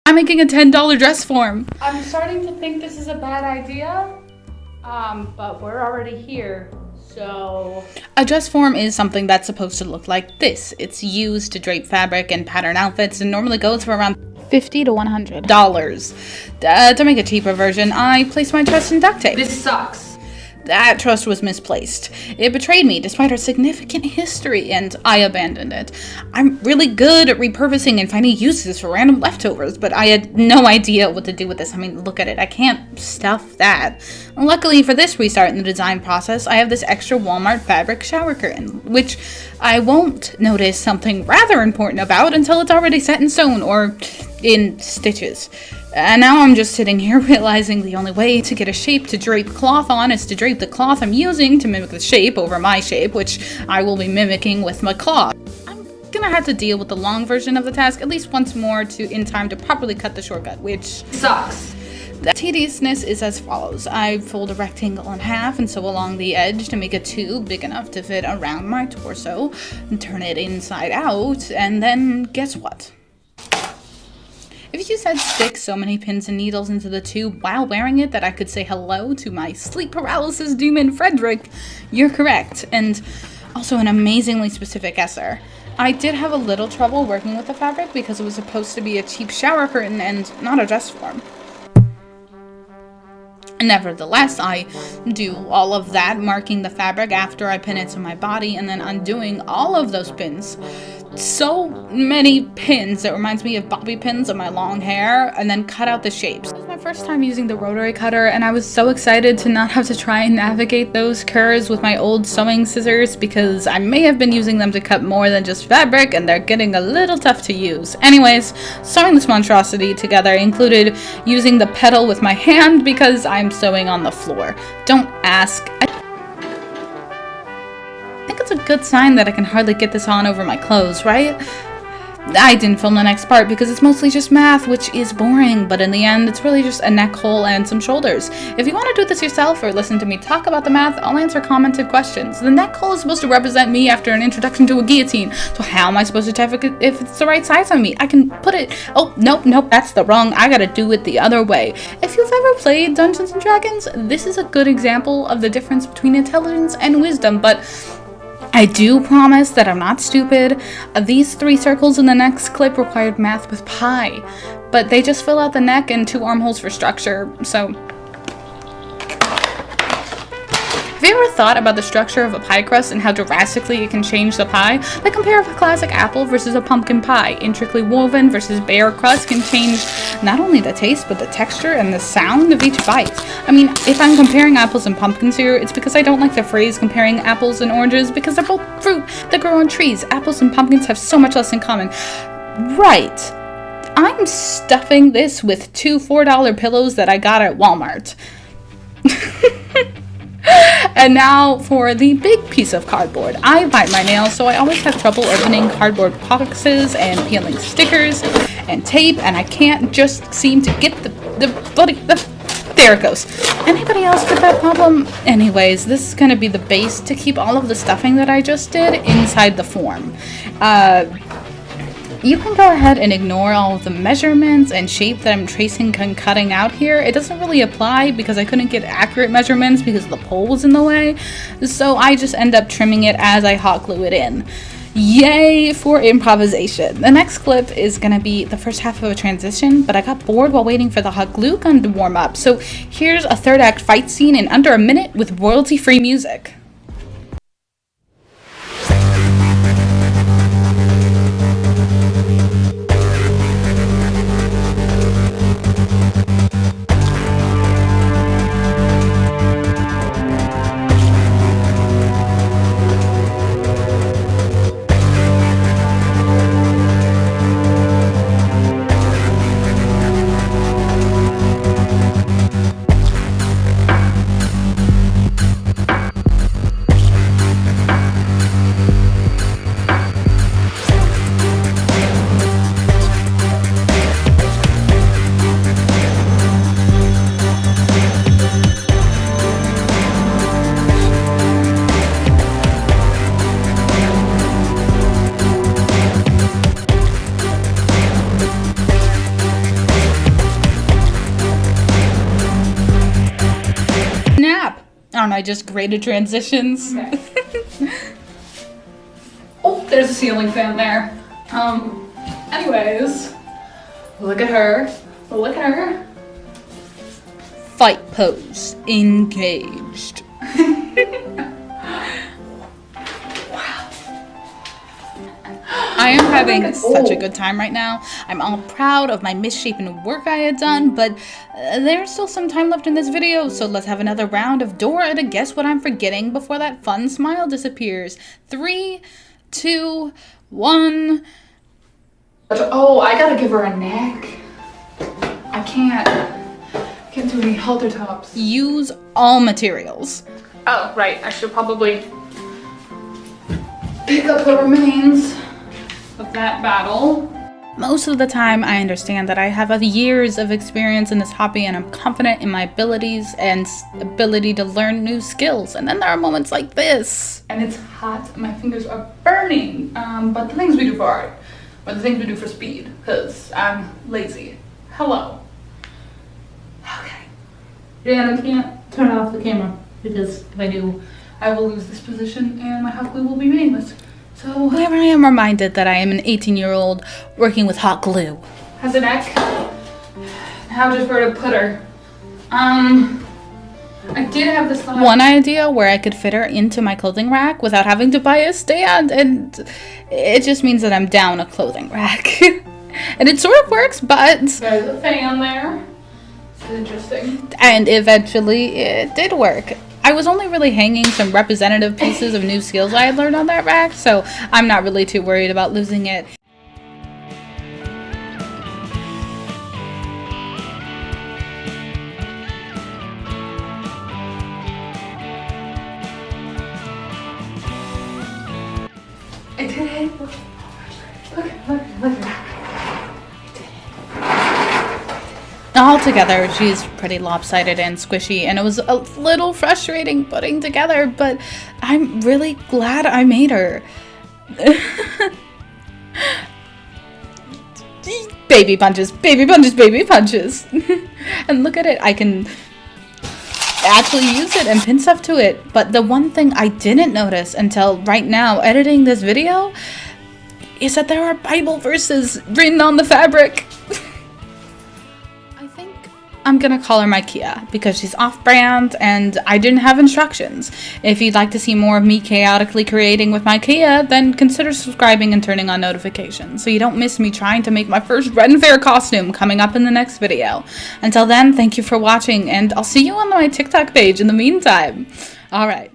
I'm making a $10 dress form. I'm starting to think this is a bad idea, but we're already here, so... A dress form is something that's supposed to look like this. It's used to drape fabric and pattern outfits and normally goes for around $50 to $100. To make a cheaper version, I placed my trust in duct tape. This sucks. That trust was misplaced. It betrayed me despite our significant history, and I abandoned it. I'm really good at repurposing and finding uses for random leftovers, but I had no idea what to do with this. I mean, look at it. I can't stuff that. Luckily for this restart in the design process, I have this extra Walmart fabric shower curtain, which I won't notice something rather important about until it's already set in stone or in stitches. And now I'm just sitting here realizing the only way to get a shape to drape cloth on is to drape the cloth I'm using to mimic the shape over my shape, which I will be mimicking with my cloth. I'm gonna have to deal with the long version of the task at least once more in time to properly cut the shortcut, which sucks. The tediousness is as follows. I fold a rectangle in half and sew along the edge to make a tube big enough to fit around my torso, and turn it inside out, and then guess what? If you said stick so many pins and needles into the tube while wearing it that I could say hello to my sleep paralysis demon Frederick, you're correct, and also an amazingly specific guesser. I did have a little trouble working with the fabric because it was supposed to be a cheap shower curtain and not a dress form. Nevertheless, I do all of that, marking the fabric after I pin it to my body and then undoing all of those pins. So many pins, it reminds me of bobby pins of my long hair, and then cut out the shapes. It was my first time using the rotary cutter, and I was so excited to not have to try and navigate those curves with my old sewing scissors because I may have been using them to cut more than just fabric, and they're getting a little tough to use. Anyways, sewing this monstrosity together included using the pedal with my hand because I'm sewing on the floor. Don't ask. I think it's a good sign that I can hardly get this on over my clothes, right? I didn't film the next part because it's mostly just math, which is boring, but in the end, it's really just a neck hole and some shoulders. If you want to do this yourself or listen to me talk about the math, I'll answer commented questions. The neck hole is supposed to represent me after an introduction to a guillotine, so how am I supposed to check if it's the right size on me? I can put it... Oh, nope, that's the wrong... I gotta do it the other way. If you've ever played Dungeons & Dragons, this is a good example of the difference between intelligence and wisdom, but... I do promise that I'm not stupid. These 3 circles in the next clip required math with pi, but they just fill out the neck and 2 armholes for structure, so... Have you ever thought about the structure of a pie crust and how drastically it can change the pie? Like compare a classic apple versus a pumpkin pie. Intricately woven versus bare crust can change not only the taste, but the texture and the sound of each bite. I mean, if I'm comparing apples and pumpkins here, it's because I don't like the phrase comparing apples and oranges because they're both fruit that grow on trees. Apples and pumpkins have so much less in common. Right. I'm stuffing this with 2 $4 pillows that I got at Walmart. And now for the big piece of cardboard. I bite my nails, so I always have trouble opening cardboard boxes and peeling stickers and tape, and I can't just seem to get the there it goes. Anybody else with that problem? Anyways, this is going to be the base to keep all of the stuffing that I just did inside the form. You can go ahead and ignore all of the measurements and shape that I'm tracing and cutting out here. It doesn't really apply because I couldn't get accurate measurements because the pole was in the way. So I just end up trimming it as I hot glue it in. Yay for improvisation. The next clip is going to be the first half of a transition, but I got bored while waiting for the hot glue gun to warm up. So here's a 3rd act fight scene in under a minute with royalty-free music. Aren't I just great at transitions? Okay. Oh, there's a ceiling fan there. Anyways, look at her. Look at her. Fight pose. Engaged. I am having such a good time right now. I'm all proud of my misshapen work I had done, but there's still some time left in this video, so let's have another round of Dora to guess what I'm forgetting before that fun smile disappears. 3, 2, 1. Oh, I gotta give her a neck. I can't do any halter tops. Use all materials. Oh, right. I should probably pick up the remains of that battle. Most of the time, I understand that I have years of experience in this hobby and I'm confident in my abilities and ability to learn new skills. And then there are moments like this. And it's hot, my fingers are burning. But the things we do for art, or the things we do for speed, because I'm lazy. Hello. Okay. Dan, I can't turn off the camera, because if I do, I will lose this position and my hot glue will be meaningless. So, Here I am reminded that I am an 18-year-old working with hot glue. has a neck. Now just where to put her. I did have this thought. One idea where I could fit her into my clothing rack without having to buy a stand, and it just means that I'm down a clothing rack. And it sort of works, but... There's a fan there. It's interesting. And eventually it did work. I was only really hanging some representative pieces of new skills I had learned on that rack, so I'm not really too worried about losing it. I did it. Look. Altogether, she's pretty lopsided and squishy, and it was a little frustrating putting together, but I'm really glad I made her. Baby punches, baby punches, baby punches. And look at it, I can actually use it and pin stuff to it. But the one thing I didn't notice until right now editing this video is that there are Bible verses written on the fabric. I think I'm gonna call her my Kia because she's off-brand and I didn't have instructions. If you'd like to see more of me chaotically creating with my Kia, then consider subscribing and turning on notifications so you don't miss me trying to make my first Red and Fair costume coming up in the next video. Until then, thank you for watching and I'll see you on my TikTok page in the meantime. Alright.